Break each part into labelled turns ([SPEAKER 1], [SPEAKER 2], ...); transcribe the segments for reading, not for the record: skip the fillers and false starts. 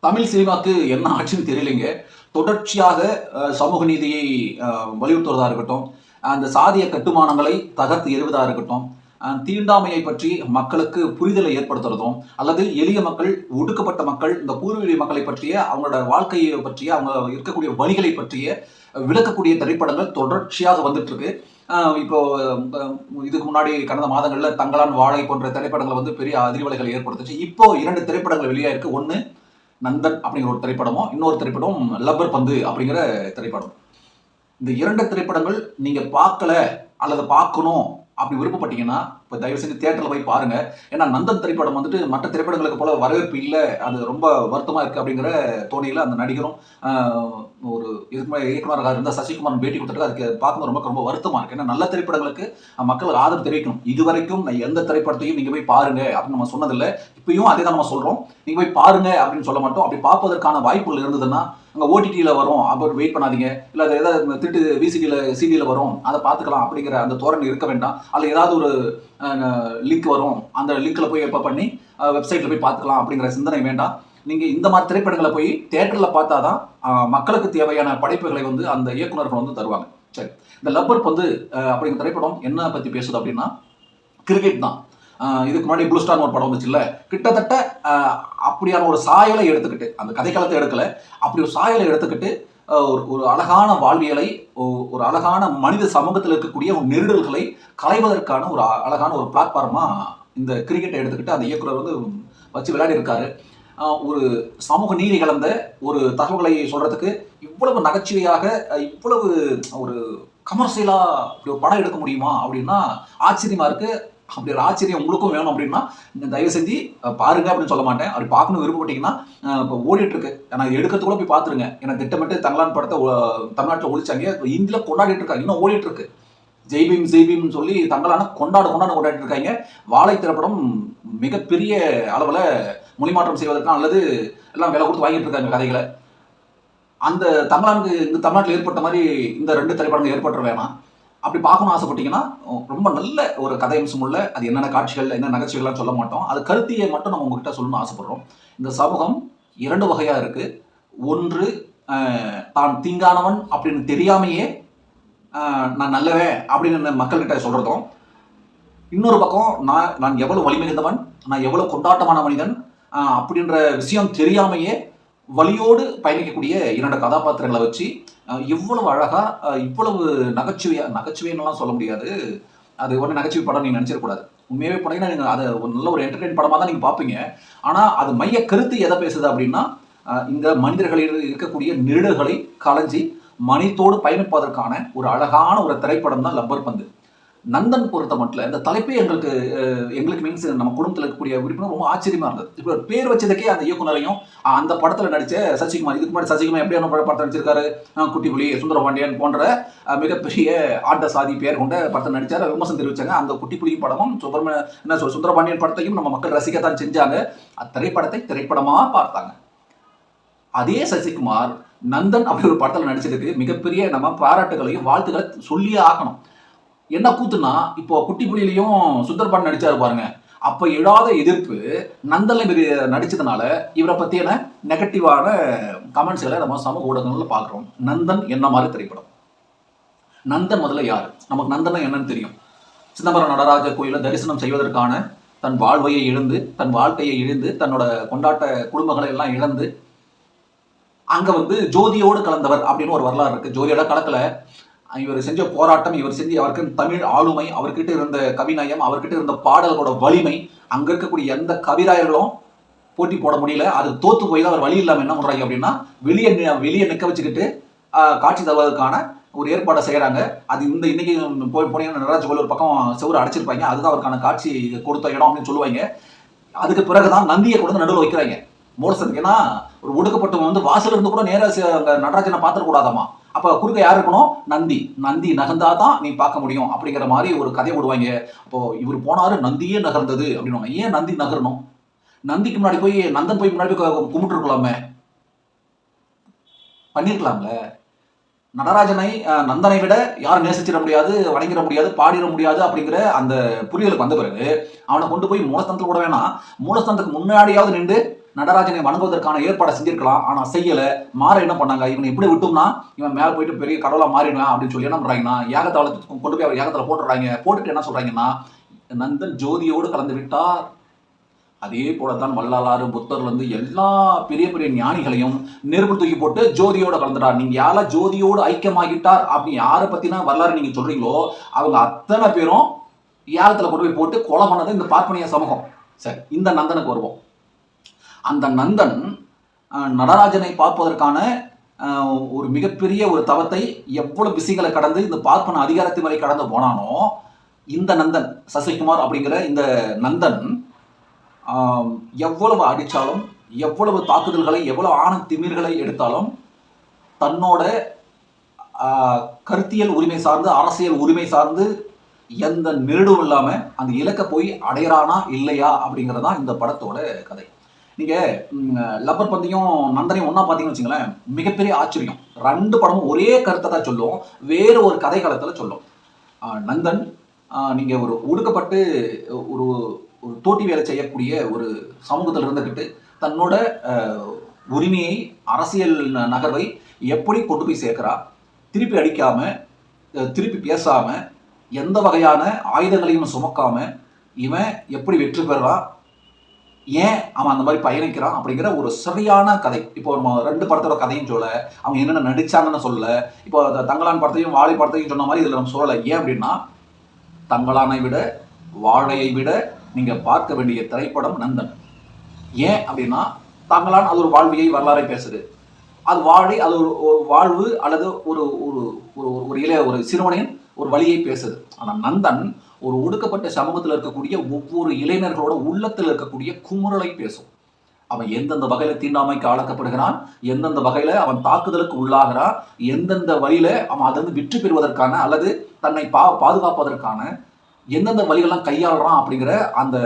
[SPEAKER 1] தமிழ் சினிமாக்கு என்ன ஆச்சுன்னு தெரியலைங்க. தொடர்ச்சியாக சமூக நீதியை வலியுறுத்துவதா இருக்கட்டும், அந்த சாதிய கட்டுமானங்களை தகர்த்து எறிவதா இருக்கட்டும், தீண்டாமையை பற்றி மக்களுக்கு புரிதலை ஏற்படுத்துறதும், அல்லது எளிய மக்கள், ஒடுக்கப்பட்ட மக்கள், இந்த பூர்வீக மக்களை பற்றிய அவங்களோட வாழ்க்கையை பற்றிய, அவங்க இருக்கக்கூடிய வழிகளை பற்றிய விளக்கக்கூடிய திரைப்படங்கள் தொடர்ச்சியாக வந்துட்டு இருக்கு. இப்போ இதுக்கு முன்னாடி கடந்த மாதங்கள்ல தங்கலான், வாழை போன்ற திரைப்படங்கள் வந்து பெரிய அதிர்வலைகளை ஏற்படுத்துச்சு. இப்போ 2 திரைப்படங்கள் வெளியாயிருக்கு. ஒண்ணு நந்தன் அப்படிங்கிற ஒரு திரைப்படமும், இன்னொரு திரைப்படம் லப்பர் பந்து அப்படிங்கிற திரைப்படம். இந்த 2 திரைப்படங்கள் நீங்க பார்க்கல அல்லது பார்க்கணும் அப்படி விருப்பப்பட்டீங்கன்னா, இப்போ தயவு செஞ்சு தியேட்டர்ல போய் பாருங்க. ஏன்னா நந்தன் திரைப்படம் வந்துட்டு மற்ற திரைப்படங்களுக்கு போல வரவேற்பு இல்ல. அது ரொம்ப வருத்தமா இருக்கு அப்படிங்கிற தோணியில அந்த நடிகரும் ஒரு இதுக்கு மேல இயக்குனராக இருந்த சசிகுமார் பேட்டி கொடுத்துட்டு அதுக்கு பார்க்கும்போது ரொம்ப ரொம்ப வருத்தமா இருக்கு. ஏன்னா நல்ல திரைப்படங்களுக்கு மக்கள் ஆதரவு தெரிவிக்கணும். இதுவரைக்கும் நான் எந்த திரைப்படத்தையும் நீங்க போய் பாருங்க அப்படின்னு நம்ம சொன்னதில்லை. இப்பயும் அதே தான் நம்ம சொல்றோம். நீங்க போய் பாருங்க அப்படின்னு சொல்ல மாட்டோம். அப்படி பார்ப்பதற்கான வாய்ப்புகள் இருந்ததுன்னா அங்கே ஓடிடியில் வரும், அப்புறம் வெயிட் பண்ணாதீங்க, இல்லை அது ஏதாவது திருட்டு சிடியில் வரும், அதை பார்த்துக்கலாம் அப்படிங்கிற அந்த தோரணை இருக்க வேண்டாம். அதில் ஏதாவது ஒரு லிங்க் வரும், அந்த லிங்க்கில் போய் எப்போ பண்ணி வெப்சைட்டில் போய் பார்த்துக்கலாம் அப்படிங்கிற சிந்தனை வேண்டாம். நீங்கள் இந்த மாதிரி திரைப்படங்களை போய் தியேட்டரில் பார்த்தா தான் மக்களுக்கு தேவையான படைப்புகளை வந்து அந்த இயக்குநர்கள் வந்து தருவாங்க. சரி, இந்த லப்பர் பந்து அப்படிங்கிற திரைப்படம் என்ன பற்றி பேசுது அப்படின்னா கிரிக்கெட் தான். இதுக்கு முன்னாடி ப்ளூ ஸ்டார் ஒரு படம் வந்துச்சுல்ல, கிட்டத்தட்ட அப்படியான ஒரு சாயலை எடுத்துக்கிட்டு, அந்த கதைக்களத்தை எடுக்கல, அப்படி ஒரு சாயலை எடுத்துக்கிட்டு ஒரு அழகான வாழ்வியலை, ஒரு அழகான மனித சமூகத்தில் இருக்கக்கூடிய ஒரு நெருடல்களை களைவதற்கான ஒரு அழகான ஒரு பிளாட்ஃபார்மா இந்த கிரிக்கெட்டை எடுத்துக்கிட்டு அந்த இயக்குனர் வந்து வச்சு விளையாடி இருக்காரு. ஒரு சமூக நீதி கலந்த ஒரு தகவல்களை சொல்றதுக்கு இவ்வளவு நகைச்சுவையாக, இவ்வளவு ஒரு கமர்ஷியலா இப்படி ஒரு படம் எடுக்க முடியுமா அப்படின்னா ஆச்சரியமா இருக்கு. அப்படி ஒரு ஆச்சரியம் உங்களுக்கும் வேணும் அப்படின்னா தயவு செஞ்சு பாருங்க அப்படின்னு சொல்ல மாட்டேன். அப்படி பார்க்கணும் விருப்பப்பட்டீங்கன்னா இப்போ ஓடிட்டு இருக்கு, நான் எடுக்கிறதுக்குள்ள போய் பார்த்துருங்க. ஏன்னா திட்டமிட்டு தங்கலான் படத்தை தமிழ்நாட்டில் ஒழிச்சாங்க, இந்தியில கொண்டாடிட்டு இருக்காங்க, இன்னும் ஓடிட்டு இருக்கு. ஜெய்பீம் ஜெய்பீம்னு சொல்லி தங்கலான கொண்டாடிட்டு இருக்காங்க. வாழை திரைப்படம் மிகப்பெரிய அளவில் மொழிமாற்றம் செய்வதற்கான அல்லது எல்லாம் விலை கொடுத்து வாங்கிட்டு இருக்காங்க கதைகளை. அந்த தங்கலானுக்கு இந்த தமிழ்நாட்டில் ஏற்பட்ட மாதிரி இந்த 2 திரைப்படங்கள் ஏற்பட்ட வேணாம். அப்படி பார்க்கணும்னு ஆசைப்பட்டீங்கன்னா ரொம்ப நல்ல ஒரு கதையம்சம் உள்ள, அது என்னென்ன காட்சிகள் என்ன நகைச்சுவைகள்லாம் சொல்ல மாட்டோம், அது கருத்தியை மட்டும் நம்ம உங்ககிட்ட சொல்லணும்னு ஆசைப்படுறோம். இந்த சமூகம் 2 வகையாக இருக்கு. ஒன்று தான் தீங்கானவன் அப்படின்னு தெரியாமையே நான் நல்லவன் அப்படின்னு மக்கள்கிட்ட சொல்றதும், இன்னொரு பக்கம் நான் எவ்வளவு வலிமை மிகுந்தவன், நான் எவ்வளவு கொண்டாட்டமான மனிதன் அப்படின்ற விஷயம் தெரியாமையே வலியோடு பயணிக்கக்கூடிய 2 கதாபாத்திரங்களை வச்சு இவ்வளவு அழகா, இவ்வளவு நகைச்சுவைன்னெல்லாம் சொல்ல முடியாது. அது ஒரு நகைச்சுவை படம் நீங்க நினைச்சிடக்கூடாது. உண்மையாவே போனீங்கன்னா நீங்க அதை நல்ல ஒரு என்டர்டெயின் படமா தான் நீங்க பார்ப்பீங்க. ஆனா அது மைய கருத்து எதை பேசுது அப்படின்னா, இந்த மனிதர்களில் இருக்கக்கூடிய நெருடல்களை களைஞ்சி மனிதத்தோடு பயணிப்பதற்கான ஒரு அழகான ஒரு திரைப்படம் தான் லப்பர் பந்து. நந்தன் பொறுத்த மட்டும் இந்த தலைப்பே எங்களுக்கு மீன்ஸ் நம்ம குடும்பத்தில் இருக்கக்கூடிய உறுப்பினர் ரொம்ப ஆச்சரியமா இருந்தது. இப்போ பேர் வச்சதுக்கே அந்த இயக்குனரையும் அந்த படத்தில் நடிச்ச சசிகுமார், இதுக்கு முன்னாடி சசிகுமார் எப்படியான படத்தை நடிச்சிருக்காரு, குட்டிப்புலி, சுந்தரபாண்டியன் போன்ற மிகப்பெரிய ஆண்ட சாதி பேர் கொண்ட படத்தை நடிச்சார், விமர்சனம் தெரிவிச்சாங்க. அந்த குட்டிப்புலி படமும் சுந்தரபாண்டியன் படத்தையும் நம்ம மக்கள் ரசிக்கத்தான் செஞ்சாங்க. அத்திரைப்படத்தை திரைப்படமா பார்த்தாங்க. அதே சசிகுமார் நந்தன் அப்படி ஒரு படத்தில் நடிச்சதுக்கு மிகப்பெரிய நம்ம பாராட்டுகளையும் வாழ்த்துக்களை சொல்லியே ஆகணும். என்ன கூத்துனா, இப்போ குட்டிப்புலியிலையும் சுந்தரபாண்டியன் நடிச்சாரு பாருங்க, அப்ப எழாத எதிர்ப்பு நந்தன்ல நடிச்சதுனால இவரை பத்தியான நெகட்டிவான கமெண்ட்ஸ்களை நம்ம சமூக ஊடகங்கள்ல பாக்குறோம். நந்தன் என்ன மாதிரி திரைப்படம்? நந்தன் முதல்ல யாரு? நமக்கு நந்தன் என்னன்னு தெரியும். சிதம்பரம் நடராஜ கோயிலை தரிசனம் செய்வதற்கான தன் வாழ்வையை இழந்து, தன் வாழ்க்கையை இழந்து, தன்னோட கொண்டாட்ட குடும்பங்களை எல்லாம் இழந்து அங்க வந்து ஜோதியோடு கலந்தவர் அப்படின்னு ஒரு வரலாறு இருக்கு. ஜோதியோட கலக்கல, இவர் செஞ்ச போராட்டம், இவர் செஞ்ச அவருக்கு தமிழ் ஆளுமை, அவர்கிட்ட இருந்த கவிநயம், அவர்கிட்ட இருந்த பாடல்களோட வலிமை, அங்க இருக்கக்கூடிய எந்த கவிராயர்களும் போட்டி போட முடியல. அது தோத்து போய் தான் அவர் வழி இல்லாமல் என்ன பண்றாங்க அப்படின்னா வெளியே நிற்க வச்சுக்கிட்டு காட்சி தருவதற்கான ஒரு ஏற்பாடை செய்யறாங்க. அது இன்னைக்கு போனீங்கன்னா நடராஜ கோயில் ஒரு பக்கம் செவ்வறு அடைச்சிருப்பாங்க, அதுதான் அவருக்கான காட்சி கொடுத்த இடம் அப்படின்னு சொல்லுவாங்க. அதுக்கு பிறகுதான் நந்தியை கொண்டு நடுவில் வைக்கிறாங்க மோடசத்துக்கு. ஏன்னா ஒரு ஒடுக்கப்பட்டவங்க வந்து வாசல் இருந்து கூட நேராக நடராஜனை பார்த்துக்கூடாதாமா. அப்போ குறுக்க யார் இருக்கணும்? நந்தி நகர்ந்தாதான் நீ பார்க்க முடியும் அப்படிங்கிற மாதிரி ஒரு கதையை விடுவாங்க. அப்போ இவர் போனாரு, நந்தியே நகர்ந்தது அப்படின்னுவாங்க. ஏன் நந்தி நகரணும்? நந்திக்கு முன்னாடி போய் நந்தன் போய் முன்னாடி கும்பிட்டு இருக்கலாமே, பண்ணிருக்கலாம்ல. நடராஜனை நந்தனை விட யாரும் நேசிச்சிட முடியாது, வணங்கிட முடியாது, பாடிட முடியாது அப்படிங்கிற அந்த புரியலுக்கு வந்த பிறகு அவனை கொண்டு போய் மூலஸ்தானத்தில் கூட வேணாம், மூலஸ்தானத்துக்கு முன்னாடியாவது நின்று நடராஜனை வணங்குவதற்கான ஏற்பாடை செஞ்சிருக்கலாம், ஆனா செய்யல. மாற என்ன பண்ணாங்க, இவனை இப்படி விட்டோம்னா இவன் மேல போயிட்டு பெரிய கடவுளா மாறிடுவான் அப்படின்னு சொல்லி என்ன பண்றாங்கன்னா, யாகத்தை கொண்டு போய் அவர் யாகத்துல போட்டுறாங்க. போட்டுட்டு என்ன சொல்றாங்கன்னா, நந்தன் ஜோதியோடு கலந்து விட்டார். அதே போலத்தான் வள்ளலாறு, புத்தர்ல இருந்து எல்லா பெரிய பெரிய ஞானிகளையும் நெருப்பு தூக்கி போட்டு ஜோதியோட கலந்துட்டார். நீங்க யாரா ஜோதியோடு ஐக்கியமாகிட்டார் அப்படின்னு யாரை பத்தினா வரலாறு நீங்க சொல்றீங்களோ அவங்க அத்தனை பேரும் யாகத்துல கொண்டு போய் போட்டு கொலை பண்ணது இந்த பார்ப்பனிய சமூகம். சரி, இந்த நந்தனுக்கு வருவோம். அந்த நந்தன் நடராஜனை பார்ப்பதற்கான ஒரு மிகப்பெரிய ஒரு தவத்தை எவ்வளவு விசைகளை கடந்து இந்த பார்ப்பன அதிகாரத்தை வரை கடந்து போனானோ, இந்த நந்தன் சசிகுமார் அப்படிங்கிற இந்த நந்தன் எவ்வளவு அடித்தாலும், எவ்வளவு தாக்குதல்களை, எவ்வளவு ஆண திமிர்களை எடுத்தாலும் தன்னோட கருத்தியல் உரிமை சார்ந்து, அரசியல் உரிமை சார்ந்து எந்த நெருடும் இல்லாம அந்த இலக்கை போய் அடையறானா இல்லையா அப்படிங்கறதான் இந்த படத்தோட கதை. நீங்க லப்பர் பந்தியும் நந்தனையும் ஒன்னா பாத்தீங்கன்னு வச்சுங்களேன், மிகப்பெரிய ஆச்சரியம். ரெண்டு படமும் ஒரே கருத்தை தான் சொல்லும், வேறு ஒரு கதை காலத்துல சொல்லும். நந்தன் நீங்க ஒரு ஒடுக்கப்பட்டு ஒரு ஒரு தோட்டி வேலை செய்யக்கூடிய ஒரு சமூகத்தில் இருந்துக்கிட்டு தன்னோட உரிமையை, அரசியல் நகர்வை எப்படி கொண்டு போய் சேர்க்கிறா, திருப்பி அடிக்காம, திருப்பி பேசாம, எந்த வகையான ஆயுதங்களையும் சுமக்காம இவன் எப்படி வெற்றி பெறான், ஏன் அவன் அந்த மாதிரி பயணிக்கிறான் அப்படிங்கிற ஒரு சரியான கதை. இப்போ நம்ம ரெண்டு படத்தோட கதையும் சொல்ல, அவங்க என்னென்ன நடிச்சாங்கன்னு சொல்லல. இப்போ தங்கலான் படத்தையும் வாழை படத்தையும் சொன்ன மாதிரி இதில் நம்ம சொல்லலை. ஏன் அப்படின்னா, தங்கலானை விட வாழையை விட நீங்க பார்க்க வேண்டிய திரைப்படம் நந்தன். ஏன் அப்படின்னா, தங்கலான் அது ஒரு வாழ்வியை வரலாறை பேசுது, அது வாழை அது ஒரு வாழ்வு அல்லது ஒரு ஒரு ஒரு இளைய ஒரு சிறுவனின் ஒரு வழியை பேசுது. ஆனால் நந்தன் ஒரு ஒடுக்கப்பட்ட சமூகத்தில் இருக்கக்கூடிய ஒவ்வொரு இளைஞர்களோட உள்ளத்தில் இருக்கக்கூடிய குமுறலை பேசும். அவன் எந்தெந்த வகையில தீண்டாமைக்கு ஆளாக்கப்படுகிறான், எந்தெந்த வகையில அவன் தாக்குதலுக்கு உள்ளாகிறான், எந்தெந்த வழியில அவன் அதிலிருந்து வெற்றி பெறுவதற்கான அல்லது தன்னை பாதுகாப்பதற்கான எந்தெந்த வழிகள்லாம் கையாளுறான் அப்படிங்கிற அந்த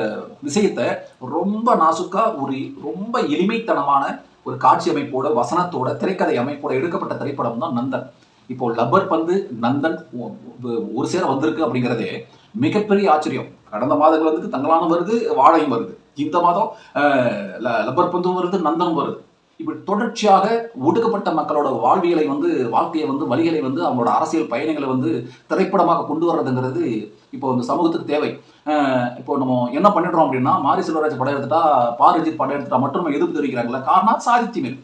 [SPEAKER 1] விஷயத்தை ரொம்ப நாசுக்கா ஒரு ரொம்ப எளிமைத்தனமான ஒரு காட்சி அமைப்போட, வசனத்தோட, திரைக்கதை அமைப்போட எடுக்கப்பட்ட திரைப்படம் தான் நந்தன். இப்போ லப்பர் பந்து நந்தன் ஒரு சேர வந்திருக்கு அப்படிங்கிறதே மிகப்பெரிய ஆச்சரியம். கடந்த மாதங்கள் வந்து தங்கலானும் வருது, வாழையும் வருது, இந்த மாதம் லப்பர் பந்தும் வருது, நந்தனும் வருது. இப்படி தொடர்ச்சியாக ஒடுக்கப்பட்ட மக்களோட வாழ்வியலை வந்து, வாழ்க்கையை வந்து, வழிகளை வந்து, அவங்களோட அரசியல் பயணங்களை வந்து திரைப்படமாக கொண்டு வர்றதுங்கிறது இப்போ இந்த சமூகத்துக்கு தேவை. இப்போ நம்ம என்ன பண்ணிடுறோம் அப்படின்னா, மாரி செல்வராஜ் படம் எடுத்துட்டா, பாரஞ்சித் படம் எடுத்துட்டா மட்டும் நம்ம எதிர்ப்பு தெரிவிக்கிறாங்களே, காரணம் சாதி திமிர்.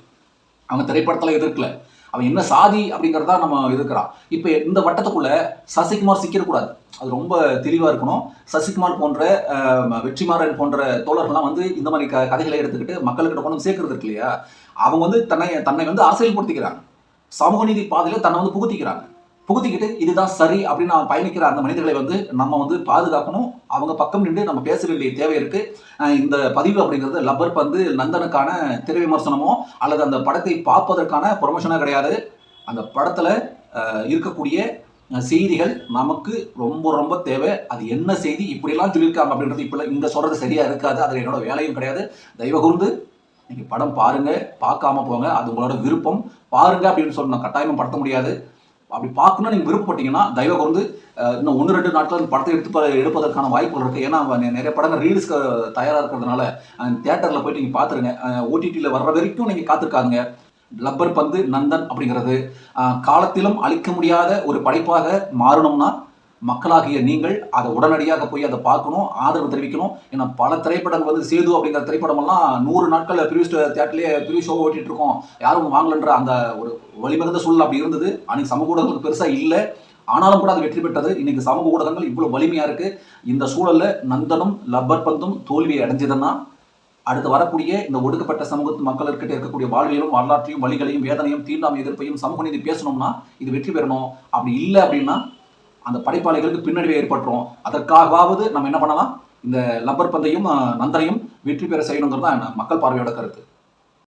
[SPEAKER 1] அவங்க திரைப்படத்தில் எதிர்க்கல, அவன் என்ன சாதி அப்படிங்கிறதா நம்ம எதிர்க்கிறான். இப்போ இந்த வட்டத்துக்குள்ள சசிகுமார் சிக்கிடக்கூடாது, அது ரொம்ப தெளிவாக இருக்கணும். சசிகுமார் போன்ற வெற்றிமாறன் போன்ற தோழர்கள்லாம் வந்து இந்த மாதிரி கதைகளை எடுத்துக்கிட்டு மக்கள்கிட்ட கொண்டு சேர்க்கறது இருக்கு இல்லையா, அவங்க வந்து தன்னை வந்து அரசியல்படுத்திக்கிறாங்க, சமூக நீதி பாதையில தன்னை வந்து புகுத்திக்கிட்டு இதுதான் சரி அப்படின்னு அவன் பயணிக்கிற அந்த மனிதர்களை வந்து நம்ம வந்து பாதுகாக்கணும். அவங்க பக்கம் நின்று நம்ம பேச வேண்டிய தேவை இருக்கு. இந்த பதிவு அப்படிங்கிறது லப்பர் பந்து நந்தனுக்கான திரை விமர்சனமோ அல்லது அந்த படத்தை பார்ப்பதற்கான ப்ரொமோஷனோ கிடையாது. அந்த படத்துல இருக்கக்கூடிய செய்திகள் நமக்கு ரொம்ப ரொம்ப தேவை. அது என்ன செய்தி, இப்படிலாம் சொல்லியிருக்காங்க அப்படின்றது இப்ப இங்க சொல்றது சரியா இருக்காது, அது என்னோட வேலையும் கிடையாது. தயவு கூர்ந்து நீங்க படம் பாருங்க, பார்க்காம போங்க, அது உங்களோட விருப்பம். பாருங்க அப்படின்னு சொல்லி நான் கட்டாயமா படுத்த முடியாது. அப்படி பார்க்கணும் நீங்க விருப்பப்பட்டீங்கன்னா தயவு கூர்ந்து இன்னும் 1-2 நாட்கள் அந்த படத்தை எடுப்பதற்கான வாய்ப்புகள் இருக்கு. ஏன்னா நிறைய படங்கள் ரீல்ஸ்க்கு தயாரா இருக்கிறதுனால தியேட்டர்ல போயிட்டு நீங்க பாத்துருங்க. ஓடிடியில் வர்ற வரைக்கும் நீங்க காத்திருக்காதுங்க. லப்பர் பந்து நந்தன் அப்படிங்கிறது காலத்திலும் அழிக்க முடியாத ஒரு படைப்பாக மாறணும்னா மக்களாகிய நீங்கள் அதை உடனடியாக போய் அதை பார்க்கணும், ஆதரவு தெரிவிக்கணும். ஏன்னா பல திரைப்படங்கள் வந்து சேது அப்படிங்கிற திரைப்படமெல்லாம் 100 நாட்கள் தியேட்டர்லேயே ப்ரிவியூ ஷோ ஓட்டிட்டு இருக்கோம், யாரும் வாங்கலன்ற அந்த ஒரு வழிமிகுந்த சூழல் அப்படி இருந்தது. அன்னைக்கு சமூக ஊடகங்களுக்கு பெருசா இல்லை, ஆனாலும் கூட அது வெற்றி பெற்றது. இன்னைக்கு சமூக ஊடகங்கள் இவ்வளவு வலிமையா இருக்கு. இந்த சூழல்ல நந்தனும் லப்பர் பந்தும் தோல்வியை அடைஞ்சதுன்னா அடுத்து வரக்கூடிய இந்த ஒடுக்கப்பட்ட சமூகத்து மக்கள்கிட்ட இருக்கக்கூடிய வாழ்வியலும், வரலாற்றையும், வழிகளையும், வேதனையும், தீண்டாமை எதிர்ப்பையும், சமூக நீதி பேசணும்னா இது வெற்றி பெறணும். அப்படி இல்லை அப்படின்னா அந்த படைப்பாளிகளுக்கு பின்னடைவை ஏற்பட்டுரும். அதற்காகவாவது நம்ம என்ன பண்ணலாம், இந்த லப்பர் பந்தையும் நந்தனையும் வெற்றி பெற செய்யணுங்கிறது தான் மக்கள் பார்வையோட கருத்து.